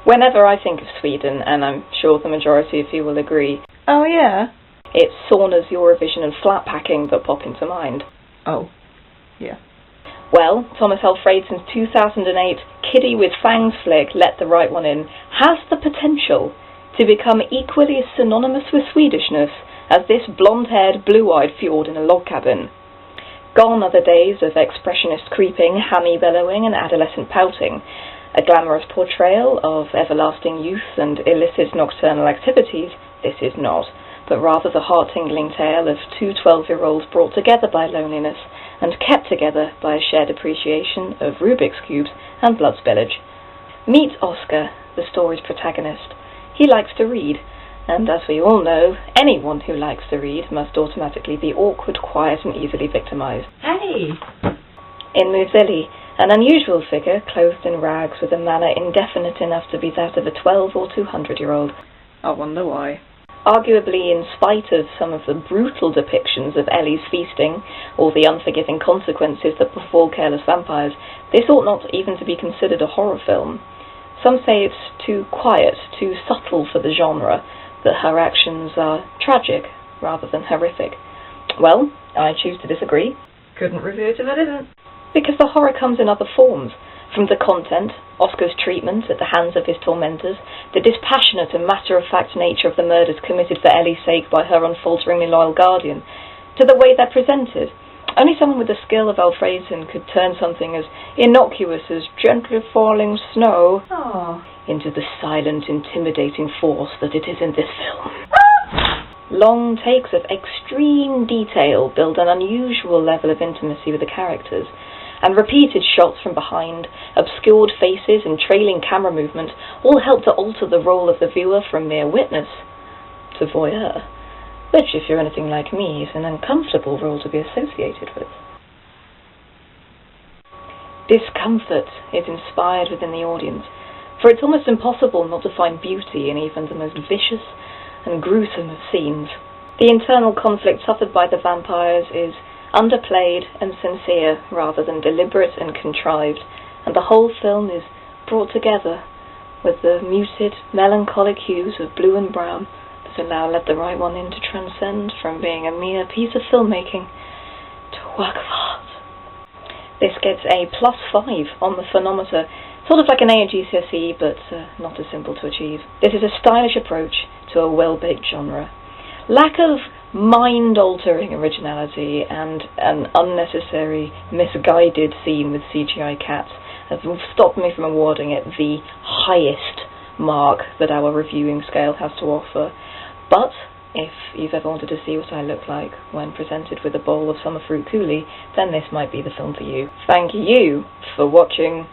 Whenever I think of Sweden, and I'm sure the majority of you will agree, Oh yeah? it's saunas, Eurovision and flat packing that pop into mind. Oh, yeah. Well, Thomas Alfredsson's 2008 Kiddie with Fangs flick, Let the Right One In, has the potential to become equally as synonymous with Swedishness as this blonde-haired, blue-eyed fjord in a log cabin. Gone are the days of expressionist creeping, hammy bellowing and adolescent pouting. A glamorous portrayal of everlasting youth and illicit nocturnal activities, this is not, but rather the heart-tingling tale of two 12-year-olds brought together by loneliness and kept together by a shared appreciation of Rubik's Cubes and blood spillage. Meet Oscar, the story's protagonist. He likes to read, and as we all know, anyone who likes to read must automatically be awkward, quiet and easily victimized. Hey! In moves Ellie, an unusual figure clothed in rags with a manner indefinite enough to be that of a 12 or 200-year-old. I wonder why. Arguably, in spite of some of the brutal depictions of Ellie's feasting, or the unforgiving consequences that befall careless vampires, this ought not even to be considered a horror film. Some say it's too quiet, too subtle for the genre, that her actions are tragic rather than horrific. Well, I choose to disagree. Couldn't review it if I didn't. Because the horror comes in other forms. From the content, Oscar's treatment at the hands of his tormentors, the dispassionate and matter-of-fact nature of the murders committed for Ellie's sake by her unfalteringly loyal guardian, to the way they're presented. Only someone with the skill of Alfredsson could turn something as innocuous as gently falling snow into the silent, intimidating force that it is in this film. Long takes of extreme detail build an unusual level of intimacy with the characters, and repeated shots from behind, obscured faces and trailing camera movement all help to alter the role of the viewer from mere witness to voyeur, which, if you're anything like me, is an uncomfortable role to be associated with. Discomfort is inspired within the audience, for it's almost impossible not to find beauty in even the most vicious and gruesome of scenes. The internal conflict suffered by the vampires is underplayed and sincere rather than deliberate and contrived, and the whole film is brought together with the muted, melancholic hues of blue and brown that allow Let the Right One In to transcend from being a mere piece of filmmaking to a work of art. This gets a +5 on the phonometer, sort of like an A at GCSE, but not as simple to achieve. This is a stylish approach to a well-baked genre. Lack of mind-altering originality and an unnecessary, misguided scene with CGI cats have stopped me from awarding it the highest mark that our reviewing scale has to offer. But if you've ever wanted to see what I look like when presented with a bowl of summer fruit coulis, then this might be the film for you. Thank you for watching.